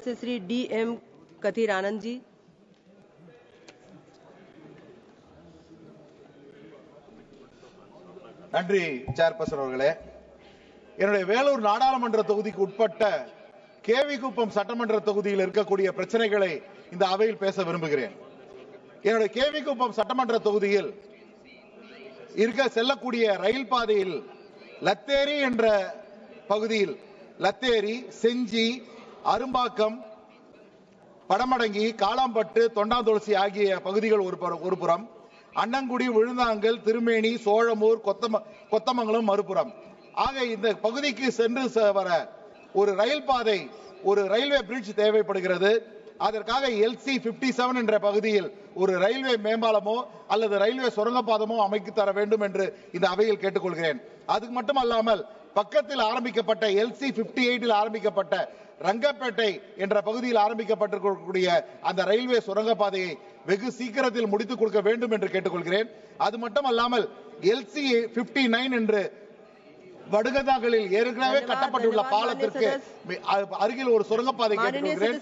से Shri D.M. Kathir Anand ji. நன்றி chairperson அவர்களே. என்னுடைய வேலூர் நாடாளுமன்ற தொகுதிக்கு உட்பட்ட கேவிகுப்பம் சட்டமன்ற தொகுதியில் இருக்கக்கூடிய பிரச்சனைகளை இந்த அவையில் பேச விரும்புகிறேன். என்னுடைய கேவிகுப்பம் சட்டமன்ற தொகுதியில் செல்லக்கூடிய ரயில் பாதையில் லத்தேரி என்ற பகுதியில் லத்தேரி, செஞ்சி, அரும்பாக்கம், படமடங்கி, காளாம்பட்டு, தொண்டாந்துளசி ஆகிய பகுதிகள் ஒரு புறம், அன்னங்குடி, விழுந்தாங்கல், திருமேனி, சோழமூர், கொத்தமங்கலம் மறுபுறம் ஆக இந்த பகுதிக்கு சென்று வர ஒரு ரயில் பாதை, ஒரு ரயில்வே பிரிட்ஜ் தேவைப்படுகிறது. அதற்காக LC 57 என்ற பகுதியில் ஒரு ரயில்வே மேம்பாலமோ அல்லது ரயில்வே சுரங்கப்பாதமோ அமைத்து தர வேண்டும் என்று இந்த அவையில் கேட்டுக்கொள்கிறேன். அதுக்கு மட்டுமல்லாமல் பக்கத்தில் ஆரம்பிக்கப்பட்ட LC 58 ஆரம்பிக்கப்பட்ட ரங்கப்பேட்டை என்ற பகுதியில் ஆரம்பிக்கப்பட்டிருக்கக்கூடிய அந்த ரயில்வே சுரங்கப்பாதையை வெகு சீக்கிரத்தில் முடித்துக் கொடுக்க வேண்டும் என்று கேட்டுக்கொள்கிறேன். அது மட்டுமல்லாமல் LC 59 என்று வடுகதாக்களில் ஏற்கனவே கட்டப்பட்டுள்ள பாலத்திற்கு அருகில் ஒரு சுரங்கப்பாதை கேட்டுக்கொள்கிறேன்.